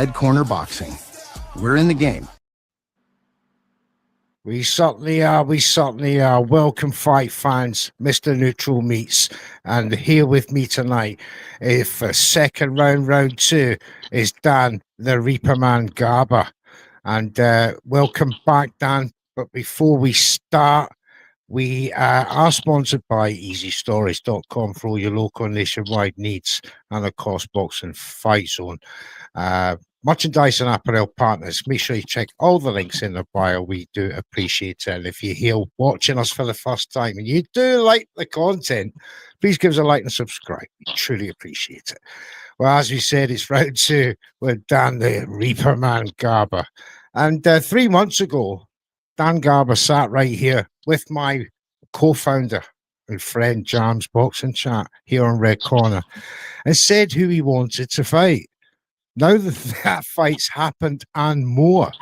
Red Corner Boxing. We're in the game. We certainly are. We certainly are. Welcome, fight fans. Mr. Neutral Meats. And here with me tonight, for second round two, is Dan, the Reaper Man Garber. And welcome back, Dan. But before we start, we are sponsored by EasyStories.com for all your local and nationwide needs, and of course, Boxing Fight Zone. Merchandise and apparel partners. Make sure you check all the links in the bio. We do appreciate it. And if you're here watching us for the first time and you do like the content, please give us a like and subscribe. We truly appreciate it. Well, as we said, it's round two with Dan, the Reaper Man Garber. And 3 months ago, Dan Garber sat right here with my co-founder and friend Jam's Boxing Chat here on Red Corner and said who he wanted to fight. Now that fight's happened and more,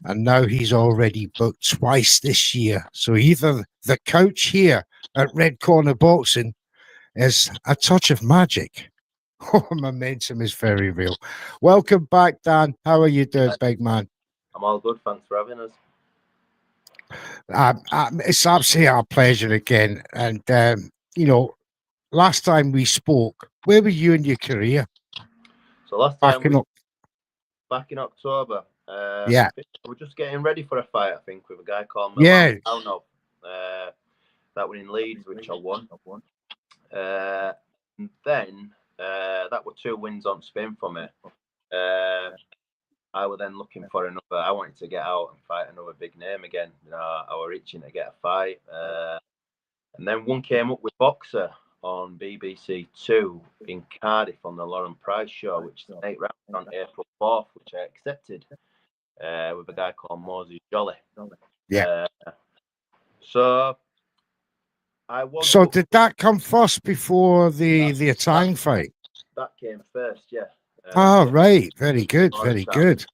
and now he's already booked twice this year. So either the couch here at Red Corner Boxing is a touch of magic. Oh, momentum is very real. Welcome back, Dan. How are you doing, big man? I'm all good. Thanks for having us. It's absolutely our pleasure again. And, last time we spoke, where were you in your career? So last time back in October, yeah, we're just getting ready for a fight. I think with a guy called that were in Leeds, which I won. And then that were 2 wins on spin for me. I was then looking for another. I wanted to get out and fight another big name again. I was itching to get a fight, and then one came up with Boxer on BBC 2 in Cardiff on the Lauren Price show, which is an 8 round on April 4th, which I accepted with a guy called Moses Jolly. Yeah. So I was. So did that come first before the Atang fight? That came first, yeah. Oh, right. Very good. Very good.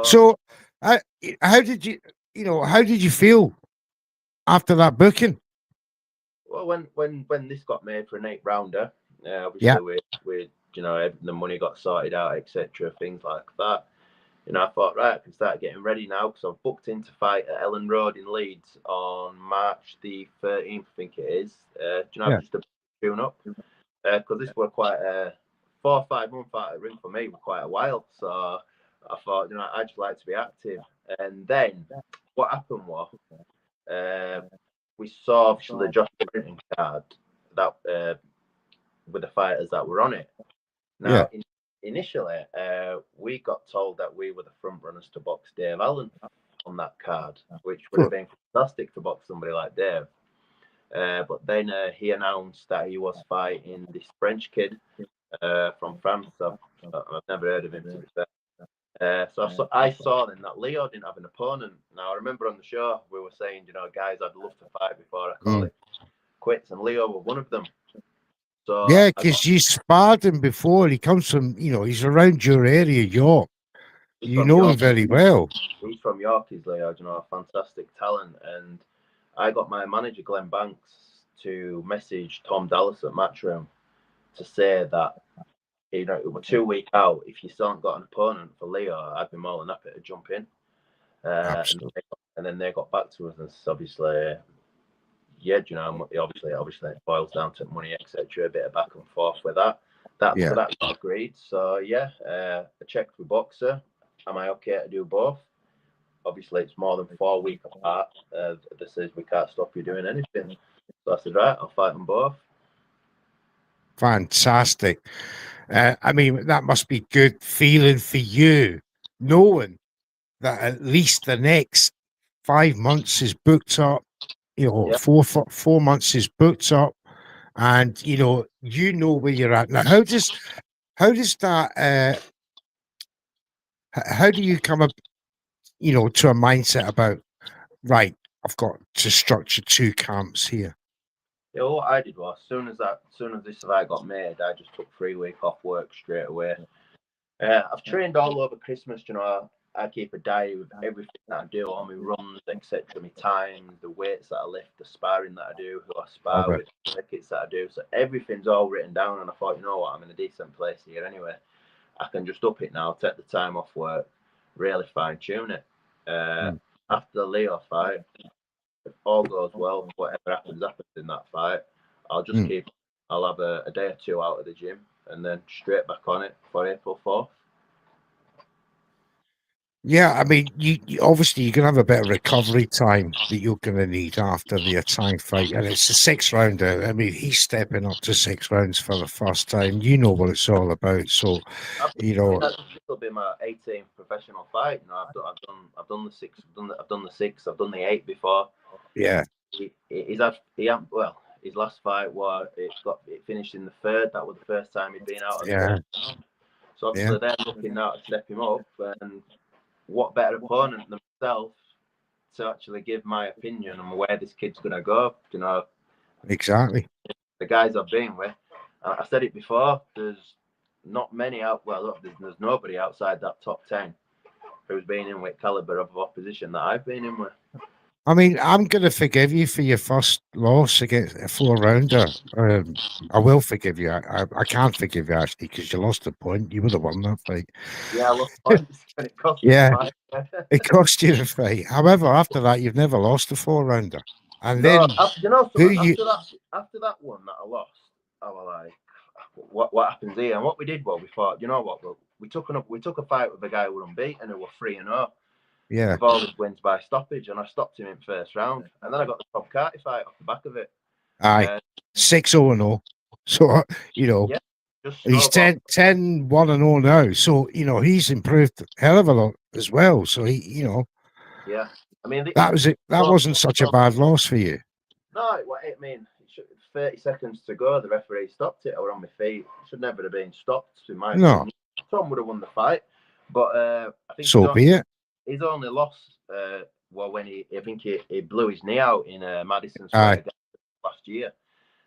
So how did you feel after that booking? Well, when this got made for an 8 rounder, obviously we the money got sorted out, etc., things like that. I thought, right, I can start getting ready now because I've booked in to fight at Ellen Road in Leeds on March the 13th, I think it is. Just to tune up because this were quite a 4 or 5 month out of ring for me, were quite a while. So I thought, I'd just like to be active. And then what happened was, we saw obviously the Josh Warrington card that with the fighters that were on it. Now, initially, we got told that we were the front runners to box Dave Allen on that card, which would have been fantastic to box somebody like Dave. But then he announced that he was fighting this French kid from France. I've never heard of him, to be fair. So I saw then that Leo didn't have an opponent. Now, I remember on the show, we were saying, guys, I'd love to fight before I call it quits. And Leo was one of them. So yeah, because you sparred him before. He comes from, he's around your area, York. You know him very well. He's from York, he's Leo, a fantastic talent. And I got my manager, Glenn Banks, to message Tom Dallas at Matchroom to say that, it was 2 weeks out. If you still haven't got an opponent for Leo, I'd be more than happy to jump in. And then they got back to us, and obviously, obviously it boils down to money, etc. A bit of back and forth with that. So that got agreed. So I checked with Boxer. Am I okay to do both? Obviously, it's more than 4 weeks apart. This says we can't stop you doing anything. So I said, right, I'll fight them both. Fantastic. That must be good feeling for you, knowing that at least the next 5 months is booked up. 4 months is booked up, and where you're at now. How does that? How do you come up, to a mindset about, right, I've got to structure 2 camps here? Yeah, what I did was, as soon as this fight got made, I just took 3 weeks off work straight away. I've trained all over Christmas, I keep a diary with everything that I do, all my runs, etc., my times, the weights that I lift, the sparring that I do, who I spar with, the circuits that I do. So everything's all written down, and I thought, I'm in a decent place here anyway. I can just up it now, take the time off work, really fine tune it. After the Leo fight, if all goes well, whatever happens in that fight, I'll just keep. I'll have a day or two out of the gym and then straight back on it for April 4th. Yeah, I mean, you obviously you're gonna have a bit of recovery time that you're gonna need after the Atang fight, and it's a 6-rounder. I mean, he's stepping up to 6 rounds for the first time. You know what it's all about, so you know. This will be my 18th professional fight. You know, I've done the 6, I've done the 6, I've done the 8 before. Yeah, his last fight it finished in the 3rd. That was the first time he'd been out of the 3rd round. So obviously they're looking now to step him up, and what better opponent than myself to actually give my opinion on where this kid's going to go. You know, exactly. The guys I've been with, I said it before, there's not many there's nobody outside that top 10 who's been in with caliber of opposition that I've been in with. I mean, I'm going to forgive you for your first loss against a 4-rounder. I will forgive you. I can't forgive you, actually, because you lost a point. You would have won that fight. Yeah, I lost points. It cost me yeah, the fight. It cost you the fight. However, after that, you've never lost a 4-rounder. And no, then, after that one that I lost, I was like, what happens here? And what we did, we thought, you know what? We took a fight with a guy who was unbeaten, who were 3-0. Yeah, with all his wins by stoppage, and I stopped him in first round, and then I got the Tom Carty fight off the back of it. Aye, 6-0-0. So you know, he's 10-1-0 now. So you know, he's improved a hell of a lot as well. So yeah. I mean, that was it. That wasn't such a bad loss for you. No, I mean, 30 seconds to go, the referee stopped it. I was on my feet. It should never have been stopped. In my opinion. Tom would have won the fight, but I think so be it. He's only lost when he blew his knee out in Madison Square Garden last year.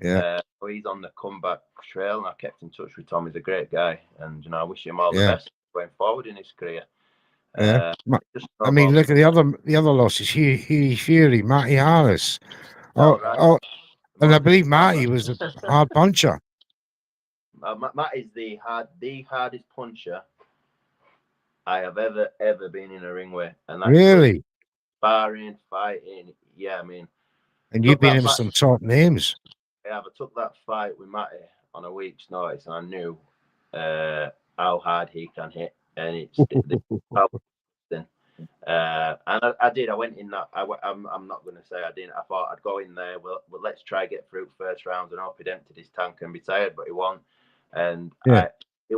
Yeah. So he's on the comeback trail, and I kept in touch with Tom. He's a great guy, and I wish him all the best going forward in his career. Yeah. I mean, look at the other losses. Hughie Fury, Matty Harris. And I believe Matty was a hard puncher. Matt is the hardest puncher I have ever been in a ring with, and that's really sparring, fighting. Yeah, I mean, and you've been in some top names. Yeah, I took that fight with Matty on a week's notice, and I knew how hard he can hit, and it's and I did. I went in that. I'm not going to say I didn't. I thought I'd go in there. Well, let's try get through first round and hope he'd emptied his tank and be tired, but he won. And he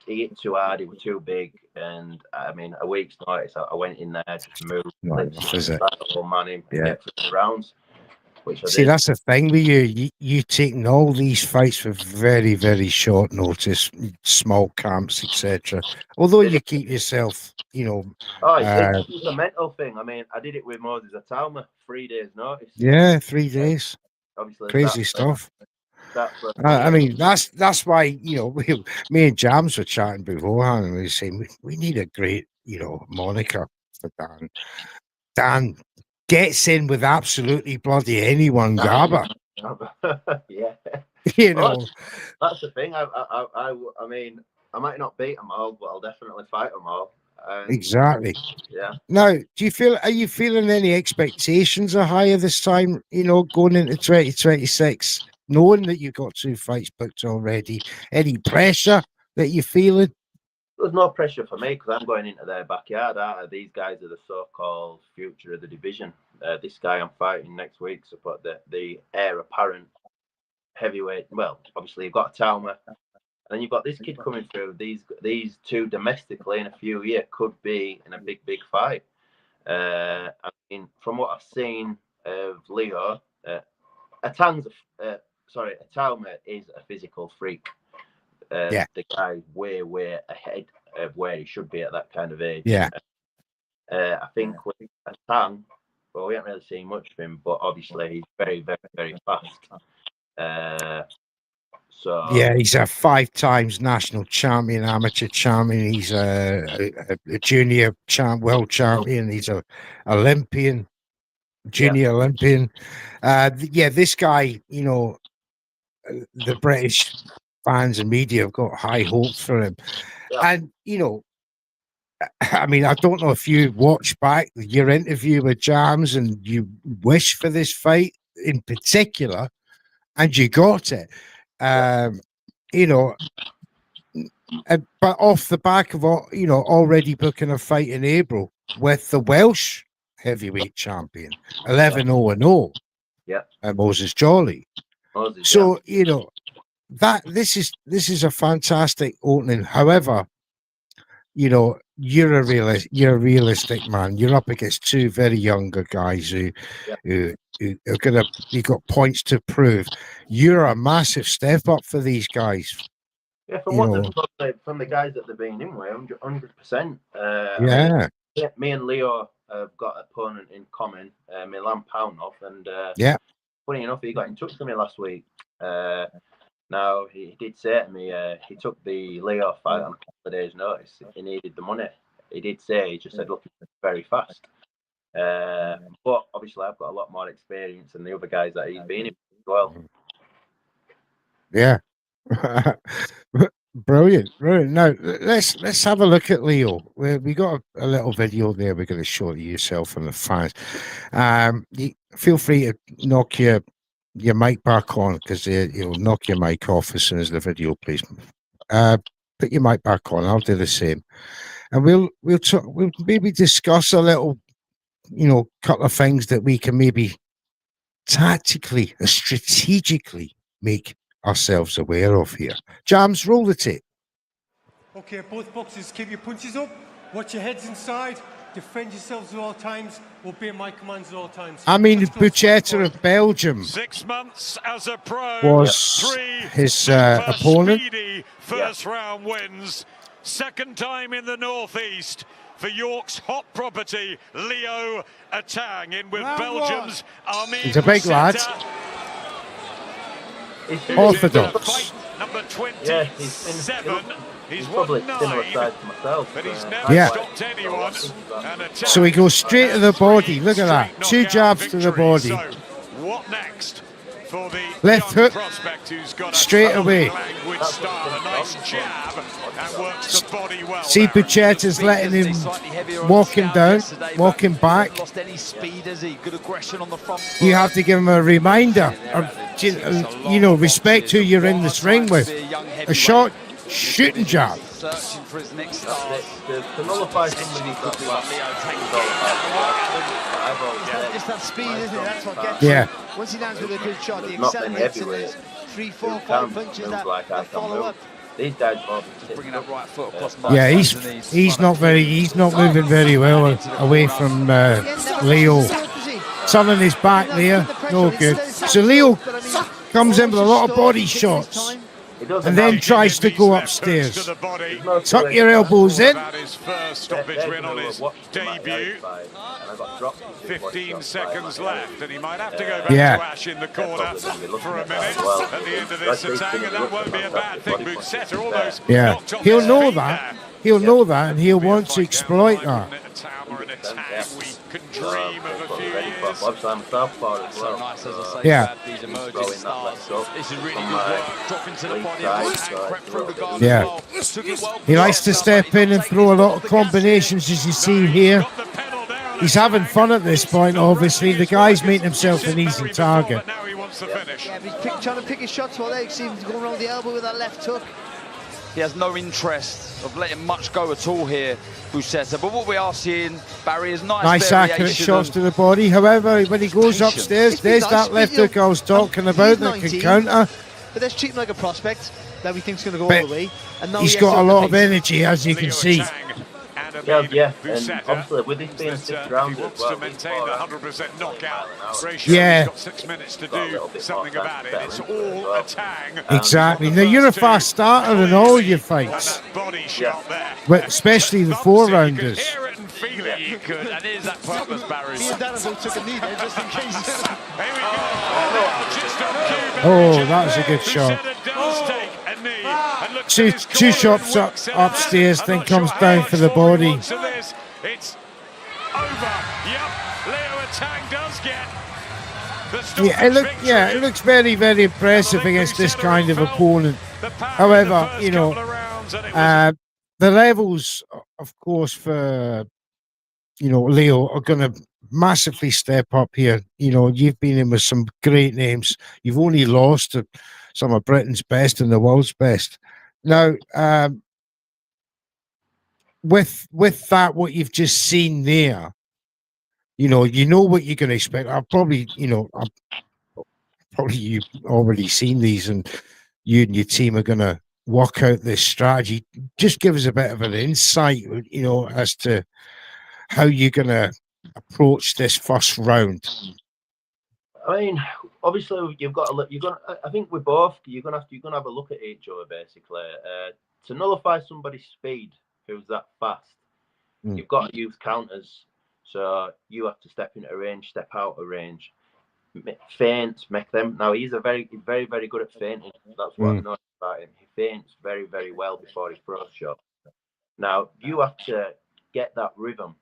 hit too hard. He was too big. And I mean, a week's notice, I went in there, just moved. Get through the rounds. See, that's the thing with you. You taking all these fights for very, very short notice, small camps, etc. Although you keep yourself, it's a mental thing. I mean, I did it with Moses Atalma, 3 days notice. Yeah, 3 days. Obviously, crazy stuff. I mean, that's why me and Jams were chatting beforehand, and we were saying we need a great moniker for Dan. Dan gets in with absolutely bloody anyone, Garber. Yeah, that's the thing. I mean, I might not beat them all, but I'll definitely fight them all. Exactly. Yeah. Now, are you feeling any expectations are higher this time? Going into 2026, knowing that you've got 2 fights booked already. Any pressure that you're feeling? There's no pressure for me because I'm going into their backyard. These guys are the so-called future of the division. This guy I'm fighting next week, support the heir apparent heavyweight. Well, obviously you've got Talma, and then you've got this kid coming through. These 2 domestically in a few years could be in a big fight. I mean, from what I've seen of Leo, Atang's Talma is a physical freak. The guy way ahead of where he should be at that kind of age. Yeah. I think with Atang, well, we haven't really seen much of him, but obviously he's very, very, very fast. He's a 5 times national champion, amateur champion. He's a junior world champion. He's a Olympian, junior Olympian. This guy, the British fans and media have got high hopes for him. And, I mean, I don't know if you watched back your interview with Jams and you wish for this fight in particular, and you got it. But off the back of already booking a fight in April with the Welsh heavyweight champion, 11-0-0, Moses Jolly. So that this is a fantastic opening. However, you're a realistic man. You're up against two very younger guys who are gonna. You got points to prove. You're a massive step up for these guys. Yeah, from the guys that they've been in with, 100%. Me and Leo have got an opponent in common, Milan Paunov, and funny enough, he got in touch with me last week. Now he did say to me he took the Leo fight on a couple of days' notice. He needed the money. He did say, he just said, look, it's very fast. But obviously, I've got a lot more experience than the other guys that he's been in as well. Yeah. Brilliant. Now let's have a look at Leo. We got a little video there. We're going to show you yourself and the fans. Feel free to knock your mic back on, because you'll knock your mic off as soon as the video plays. Put your mic back on. I'll do the same, and we'll maybe discuss a little, couple of things that we can maybe tactically and strategically make ourselves aware of here. Jams, roll the tape. Okay, both boxers, keep your punches up, watch your heads inside, defend yourselves at all times, obey my commands at all times. I mean, Buchetta of Belgium 6 months as a pro was his opponent. First round wins. Second time in the Northeast for York's hot property, Leo Atang, in with Belgium's Armin. He's a big lad. Orthodox. Number 27. He's probably similar size to myself. But he's never stopped anyone. So he goes straight to the body. Look at that. 2 jabs to the body. So what next for the left hook prospect who's got straight away. Language style, a nice jab, and works the body well. See, Buchetta's letting him walk him down, walk him back. Lost any speed, has he? Good aggression on the front. You have to give him a reminder of, respect who you're in this ring with. A short shooting jab. Searching for his next start. To nullify somebody who's got just that speed, isn't it? That's what gets him. Once he lands with a good shot, he accelerates and there's 3, 4, 5 punches that follow up. These guys are bringing that right foot across. Yeah, he's not moving very well away from Leo. Something in his back there, no good. So Leo comes in with a lot of body shots, and then tries to go upstairs. Tuck your elbows in. His first stoppage win on his debut. 15 seconds left, and he might have to go back to Ash in the corner for a minute at the end of this attack, and that won't be a bad thing. Buchetta almost knocked off he'll his know feet that. there. He'll know that, and he'll want to exploit that. An attack we could dream of a few years. So nice, as I say, Yeah. these emerging stars. This is really good work. Drop into the body and crept through the guard Yeah. as well. Took it well. He likes to step in and throw a lot of combinations, as you see here. He's having fun at this point, obviously. The guy's making himself an easy target. Now he wants to finish. Yeah, he's trying to pick his shots while they seem to go around the elbow with that left hook. He has no interest of letting much go at all here, Buchetta. But what we are seeing, Barry, is nice accurate shots to the body. However, when he goes upstairs, there's that left hook I was talking about that can counter. But let's treat him like a prospect that we think's going to go all the way. And now he's got a lot of energy, as you can see. Yeah, and obviously with this being a 6th round, he wants to maintain the 100% knockout ratio. Yeah. He's got 6 minutes to do something about it. It's all Atang. Exactly. Now you're a fast starter in all your fights, Body shot there. but especially the 4-rounders. Hear it and feel it. You could, and is that purpose, Barry? Me and Daniel took a knee there just in case. Here we go. Just on cue. Oh, that was a good shot. Two shots upstairs, then comes down for the body. It's over. Yep, Leo Atang does get It looks very, very impressive against this kind of opponent. However, the the levels, of course, for Leo are going to massively step up here. You've been in with some great names. You've only lost to some of Britain's best and the world's best. Now, with that, what you've just seen there, you know what you're going to expect. I've probably you've already seen these, and you and your team are going to work out this strategy. Just give us a bit of an insight, as to how you're going to approach this first round. I mean, obviously, you've got to look. I think we're both. You're gonna have a look at each other basically. To nullify somebody's speed who's that fast, you've got to use counters. So you have to step into a range, step out of range, feint, make them. Now he's very, very, very good at feinting. That's what I've noticed about him. He feints very, very well before his pro shot. Now you have to get that rhythm.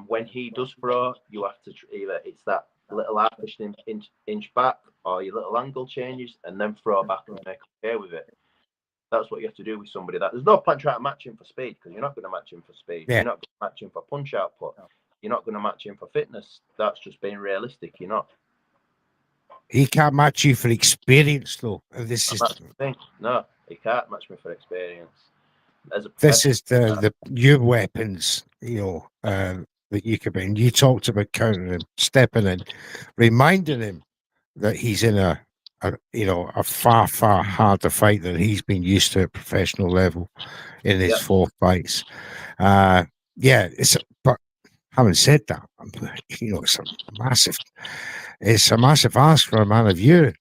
When he does throw, you have to either it's that little half inch back, or your little angle changes, and then throw back and make okay with it. That's what you have to do with somebody. That there's no point trying to match him for speed, because you're not going to match him for speed. Yeah. You're not going to match him for punch output. You're not going to match him for fitness. That's just being realistic. You're not. He can't match you for experience, though. This is the thing. No, he can't match me for experience. This is your weapons, that you can bring. You talked about countering him, stepping in, reminding him that he's in a far, far harder fight than he's been used to at professional level in his 4 fights. But having said that, it's a massive ask for a man of your,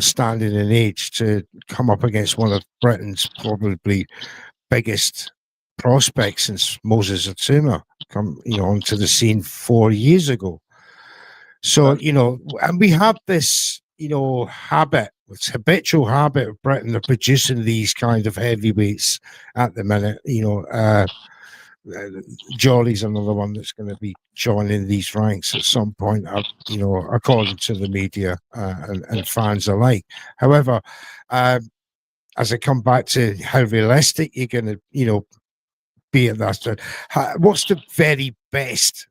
standing in age to come up against one of Britain's probably biggest prospects since Moses Atuma come onto the scene 4 years ago. So and we have this habit, it's habitual habit of Britain of producing these kind of heavyweights at the minute. Jolly's another one that's going to be joining these ranks at some point, according to the media and fans alike. However, as I come back to how realistic you're going to, be at that, what's the very best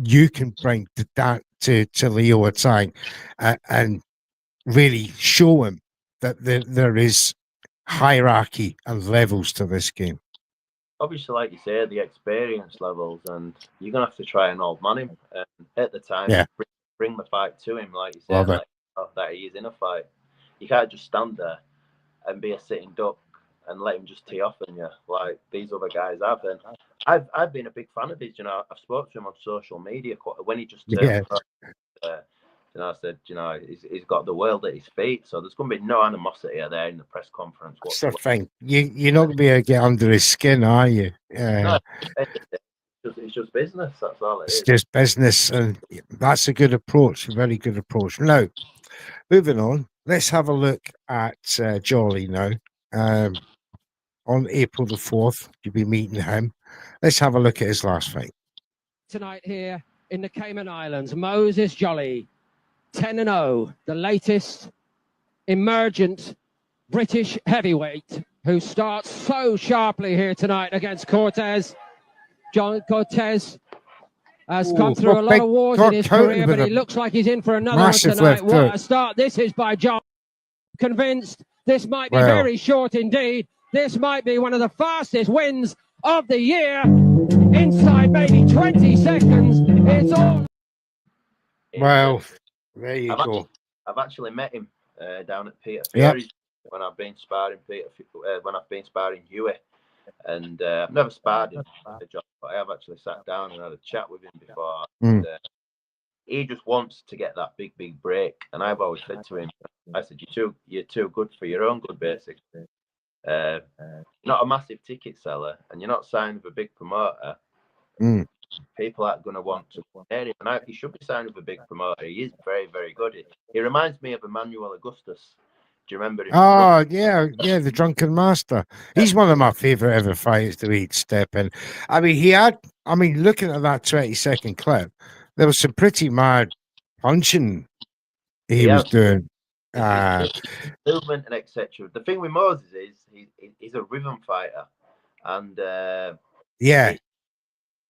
you can bring to Leo Atang and really show him that there is hierarchy and levels to this game? Obviously, like you say, the experience levels, and you're gonna have to try and old man him. At the time, bring the fight to him, like you said, that he is in a fight. You can't just stand there and be a sitting duck and let him just tee off on you like these other guys have. And I've been a big fan of his. I've spoken to him on social media when he just turned. I said, he's got the world at his feet, so there's going to be no animosity there in the press conference. That's the thing. You're not going to be able to get under his skin, are you? No, it's just business. That's all it is. It's just business, and that's a good approach, a very good approach. Now, moving on, let's have a look at Jolly now. On April the 4th, you'll be meeting him. Let's have a look at his last fight. Tonight here in the Cayman Islands, Moses Jolly, 10-0, the latest emergent British heavyweight who starts so sharply here tonight against Cortez. John Cortez has come through a lot of wars in his career, but he looks like he's in for another one tonight. What a start this is by John. Convinced this might be very short indeed. This might be one of the fastest wins of the year. Inside maybe 20 seconds. It's all. Well, there you go. I've actually met him down at Peter Fury's when I've been sparring Huey, and I've never sparred him, but I have actually sat down and had a chat with him before. And, he just wants to get that big break, and I've always said to him, I said, you're too good for your own good, basically. Not a massive ticket seller, and you're not signed with a big promoter. People aren't going to want to hear him, and he should be signed with a big promoter. He is very, very good. He reminds me of Emmanuel Augustus. Do you remember him? Oh, yeah, the Drunken Master. He's one of my favourite ever fighters to eat step in. Looking at that 20-second clip, there was some pretty mad punching he was doing. Movement and etc. The thing with Moses is he's a rhythm fighter, and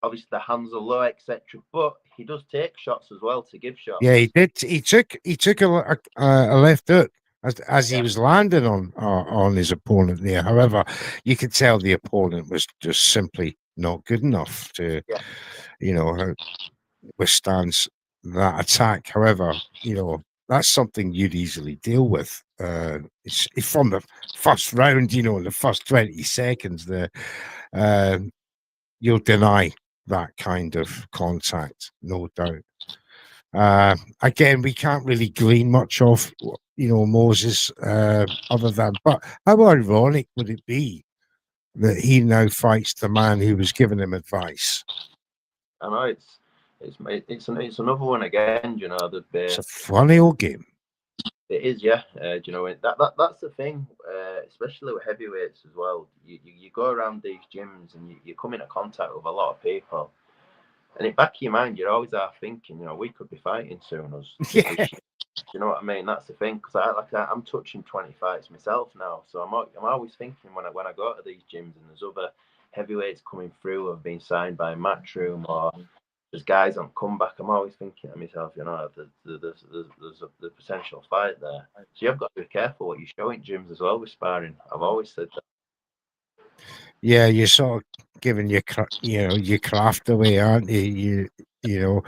obviously the hands are low, etc. But he does take shots as well to give shots. Yeah, he did. He took a left hook as he was landing on his opponent there. However, you could tell the opponent was just simply not good enough to, withstand that attack. However, that's something you'd easily deal with. It's from the first round, in the first 20 seconds there, you'll deny that kind of contact, no doubt. Again, we can't really glean much off, Moses, other than, but how ironic would it be that he now fights the man who was giving him advice? I know it's another one again. It's a funny old game. It is, yeah. That's the thing, especially with heavyweights as well. You go around these gyms and you come into contact with a lot of people. And in the back of your mind, you're always thinking, we could be fighting soon. Yeah. You know what I mean? That's the thing, because I'm touching 20 fights myself now, so I'm always thinking when I go to these gyms and there's other heavyweights coming through who have been signed by Matchroom, or there's guys on comeback. I'm always thinking to myself, there's the potential fight there. So you've got to be careful what you show in gyms as well with sparring. I've always said that. Yeah, you're sort of giving your craft away, aren't you? Do you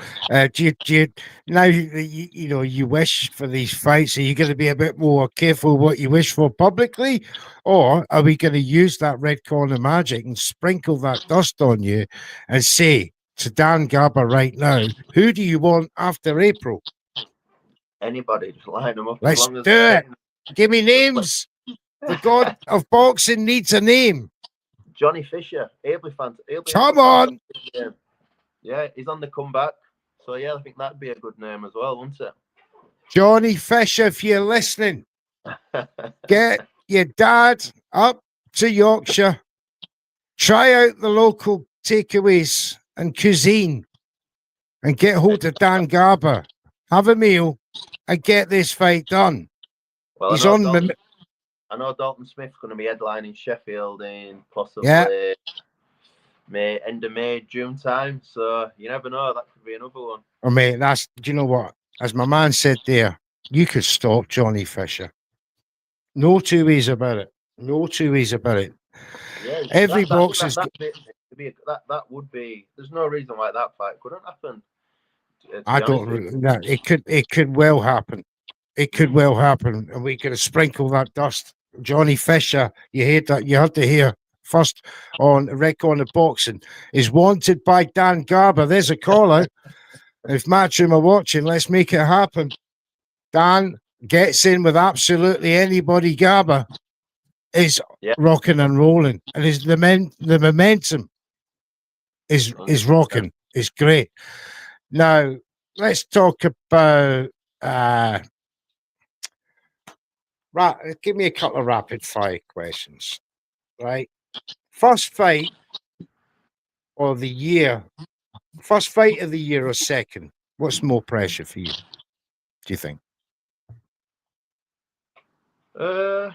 now you wish for these fights? Are you going to be a bit more careful what you wish for publicly, or are we going to use that red corner magic and sprinkle that dust on you and say to Dan Garber right now, who do you want after April? Anybody, just line them up. Let's do it. Give me names. The god of boxing needs a name. Johnny Fisher, Come on. Yeah, he's on the comeback. So, yeah, I think that'd be a good name as well, wouldn't it? Johnny Fisher, if you're listening, get your dad up to Yorkshire. Try out the local takeaways and cuisine and get hold of Dan Garber. Have a meal and get this fight done. Well, I know Dalton Smith's going to be headlining Sheffield in possibly end of May, June time. So you never know. That could be another one. Oh, mate, do you know what? As my man said there, you could stop Johnny Fisher. No two ways about it. No two ways about it. Yeah, every boxer's that would be. There's no reason why that fight couldn't happen. I don't. No, it could well happen. It could well happen, and we could sprinkle that dust. Johnny Fisher, you heard that? You had to hear first on Red Corner Boxing, is wanted by Dan Garber. There's a call out. If Matchroom are watching, let's make it happen. Dan gets in with absolutely anybody. Garber is rocking and rolling, and the momentum is rocking. It's great. Now let's talk about. Give me a couple of rapid fire questions. Right, first fight of the year. First fight of the year or second? What's more pressure for you? Do you think? I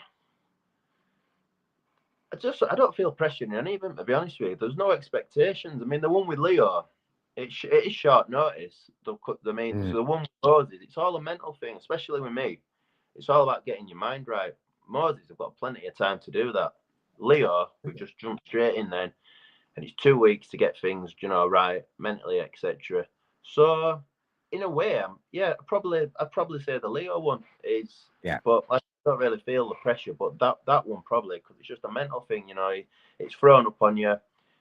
don't feel pressure in any of them, to be honest with you. There's no expectations. I mean, the one with Leo, it is short notice. The one with Moses, it's all a mental thing, especially with me. It's all about getting your mind right. Moses have got plenty of time to do that. Leo, we just jumped straight in then, and it's 2 weeks to get things, right, mentally, etc. So, in a way, I'd probably say the Leo one is. Yeah. But I don't really feel the pressure. But that one probably, because it's just a mental thing, It's thrown up on you.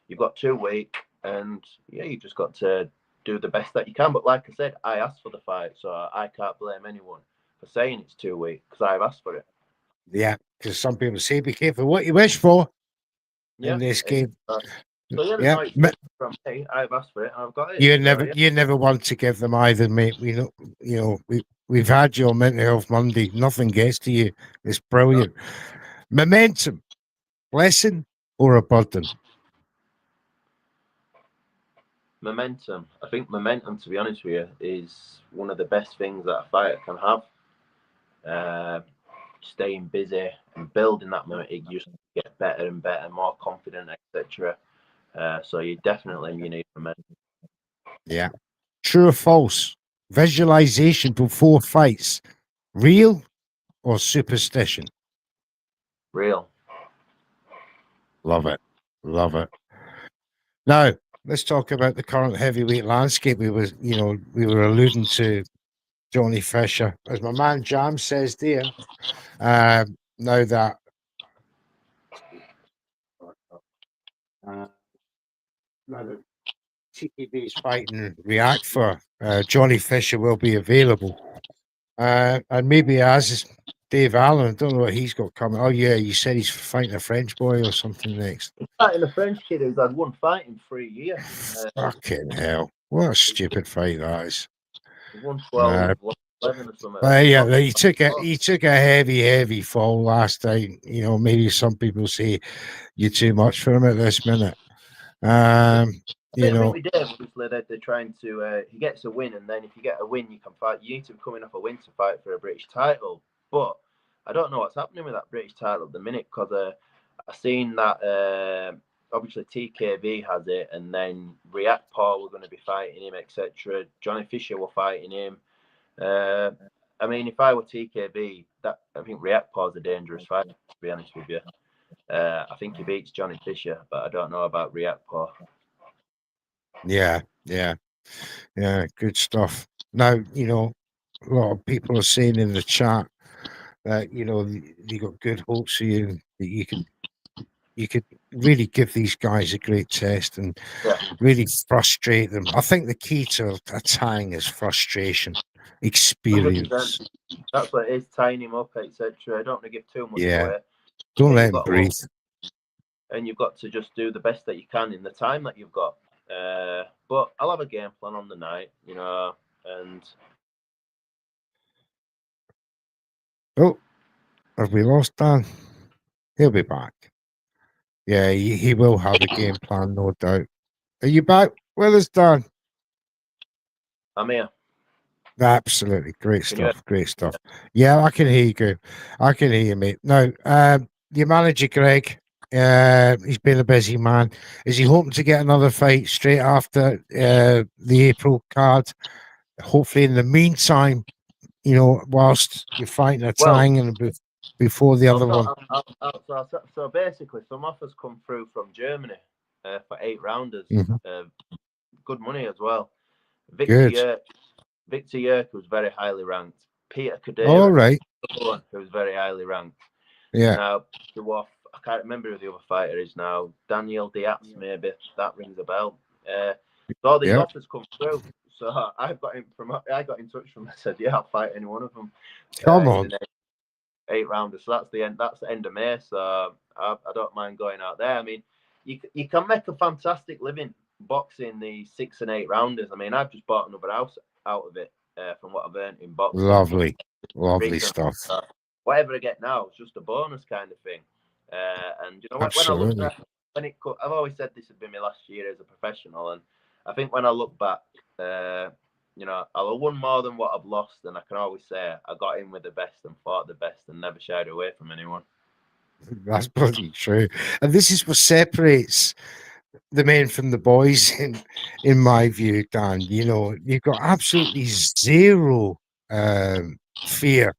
You've got 2 weeks, and you just got to do the best that you can. But like I said, I asked for the fight, so I can't blame anyone for saying it's 2 weeks because I've asked for it. Yeah, because some people say be careful what you wish for in this game. So from me, I've asked for it. I've got it. You never want to give them either, mate. We've had you on Mental Health Monday. Nothing gets to you. It's brilliant. No. Momentum, blessing or a burden? Momentum. I think momentum, to be honest with you, is one of the best things that a fighter can have. staying busy and building that momentum, you just get better and better, more confident, etc. So you need momentum. Yeah. True or false? Visualization before fights, real or superstition? Real. Love it. Love it. Now, let's talk about the current heavyweight landscape. We were alluding to Johnny Fisher. As my man Jam says there, now that TKB is fighting React for, Johnny Fisher will be available. And maybe as Dave Allen, I don't know what he's got coming. Oh, yeah, you said he's fighting a French boy or something next. He's fighting a French kid who's had one fight in 3 years. Fucking hell. What a stupid fight that is. He won 12, 11 or something. Yeah, he took a heavy fall last time. You know, maybe some people say you're too much for him at this minute. I think we did. Obviously, they're trying to. He gets a win, and then if you get a win, you can fight. You need to be coming off a win to fight for a British title. But I don't know what's happening with that British title at the minute, because I've seen that obviously TKB has it, and then React Paul were going to be fighting him, etc. Johnny Fisher were fighting him. I mean, if I were TKB, I think React Paul's a dangerous fighter, to be honest with you. I think he beats Johnny Fisher, but I don't know about React Paul. Yeah, good stuff. Now, a lot of people are saying in the chat that, you got good hopes for you, that you could really give these guys a great test and really frustrate them. I think the key to Atang is frustration, experience. 100%. That's what it is, tying him up, etc. I don't want to give too much away. Don't let him breathe. And you've got to just do the best that you can in the time that you've got. But I'll have a game plan on the night, and... Oh, have we lost Dan? He'll be back. Yeah, he will have a game plan, no doubt. Are you back with us, Dan? I'm here. Absolutely. Great stuff. Great stuff. Yeah, I can hear you, good. I can hear you, mate. Now, your manager, Greg, he's been a busy man. Is he hoping to get another fight straight after the April card? Hopefully, in the meantime, whilst you're fighting Atang and before the other one. So basically, some offers come through from Germany for 8-rounders. Good money as well. Victor Yerk, who's very highly ranked. Peter Kadira, who's very highly ranked. Yeah. Now, I can't remember who the other fighter is now. Daniel Diaz, maybe. That rings a bell. So all these offers come through. So I got in touch with him. I said, "Yeah, I'll fight any one of them." Come on. 8-rounders. So that's the end of May. So I don't mind going out there. I mean, you can make a fantastic living boxing the 6 and 8-rounders. I mean, I've just bought another house out of it from what I've earned in boxing. Lovely stuff. Whatever I get now, it's just a bonus kind of thing. And I've always said this had been my last year as a professional, and I think when I look back, I'll have won more than what I've lost, and I can always say I got in with the best and fought the best and never shied away from anyone. That's bloody true. And this is what separates the men from the boys, in my view, Dan. You've got absolutely zero fear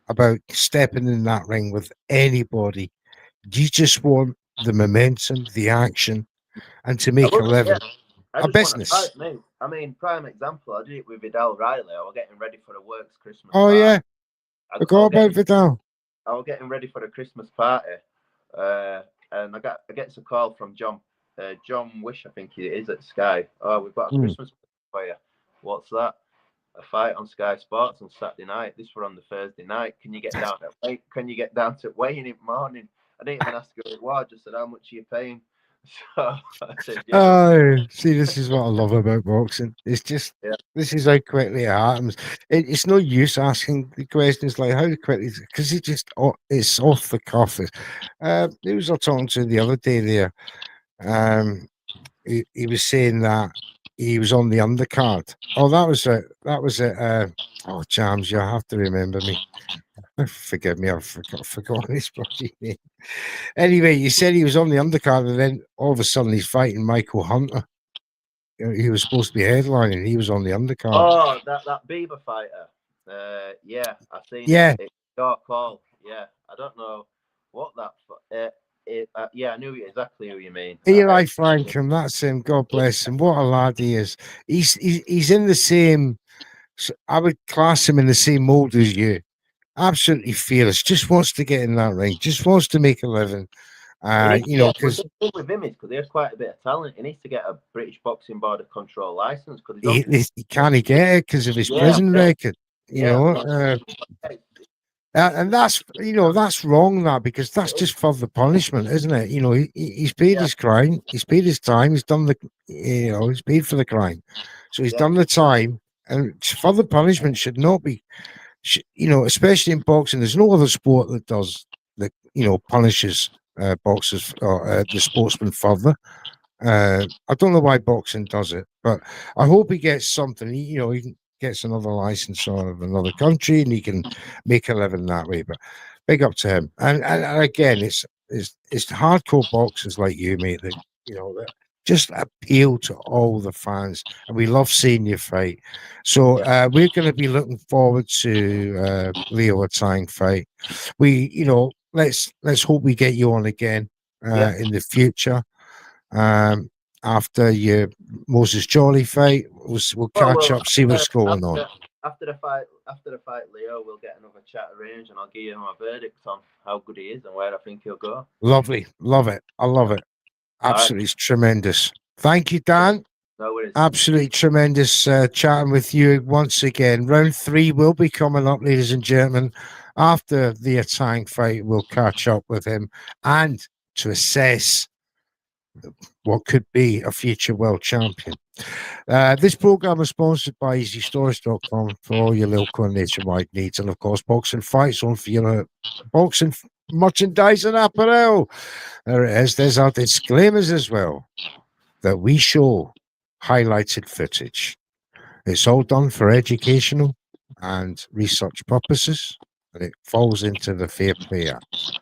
about stepping in that ring with anybody. You just want the momentum, the action, and to make a living. A business. I mean, prime example, I did it with Vidal Riley. I was getting ready for the works Christmas party. Yeah. I forgot about Vidal. I was getting ready for the Christmas party. And I get a call from John Wish, I think he is at Sky. Oh, we've got a Christmas for you. What's that? A fight on Sky Sports on Saturday night. This were on the Thursday night. Can you get down to weighing in the morning? I didn't even ask who it was. I just said, how much are you paying? So I said, Oh, see, this is what I love about boxing. It's just this is how quickly it happens. It's no use asking the questions like how quickly, because it's off the cuff. Who was I talking to the other day there? He was saying that he was on the undercard. Oh, that was it. Oh, Jams, you have to remember me. Forgive me, I've forgotten his bloody name. Anyway, you said he was on the undercard, and then all of a sudden he's fighting Michael Hunter. He was supposed to be headlining. He was on the undercard. Oh, that Beaver fighter. Yeah, I seen it. It's your call. Yeah, I don't know what that. Yeah, I knew exactly who you mean. Eli Frankham, that's him. God bless him. What a lad he is. He's in the same. I would class him in the same mold as you. Absolutely fearless. Just wants to get in that ring. Just wants to make a living. Because the thing with him is because he has quite a bit of talent. He needs to get a British Boxing Board of Control license because he can't get it because of his prison record. And that's that's wrong, because that's just further punishment, isn't it? He's paid his crime, he's paid his time, he's done he's paid for the crime, so he's done the time, and further punishment should not be, especially in boxing. There's no other sport that does that, punishes boxers or the sportsman further. I don't know why boxing does it, but I hope he gets something. He gets another license out of another country and he can make a living that way. But big up to him. And again, it's hardcore boxers like you, mate, that that just appeal to all the fans, and we love seeing you fight. So we're going to be looking forward to Leo Atang fight. We let's hope we get you on again in the future. After your Moses Jolie fight, we'll catch up, see what's going on. After the fight, Leo, we'll get another chat arranged, and I'll give you my verdict on how good he is and where I think he'll go. Lovely, love it. I love it. Absolutely tremendous. Thank you, Dan. No worries. Absolutely tremendous chatting with you once again. Round 3 will be coming up, ladies and gentlemen. After the Atang fight, we'll catch up with him and to assess what could be a future world champion. This program is sponsored by EasyStores.com for all your local and nationwide needs, and of course Boxing Fight Zone for your boxing merchandise and apparel. There it is. There's our disclaimers as well, that we show highlighted footage. It's all done for educational and research purposes, and it falls into the Fair Play Act.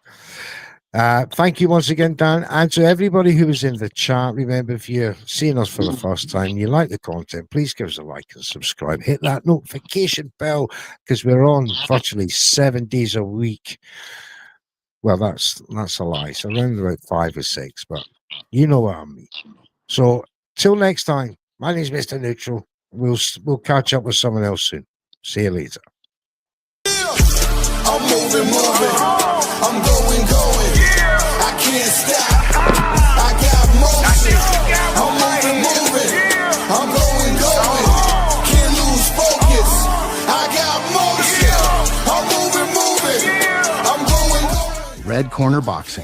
Thank you once again, Dan, and to everybody who was in the chat. Remember, if you're seeing us for the first time and you like the content, please give us a like and subscribe. Hit that notification bell, because we're on virtually 7 days a week. Well, that's a lie. So around about 5 or 6, but you know what I mean. So till next time, my name's Mr. Neutral. We'll catch up with someone else soon. See you later. I'm moving. I'm going. I can't stop. I got motion. I'm moving. I'm going. Can't lose focus. I got motion. I'm moving. I'm going. Red Corner Boxing.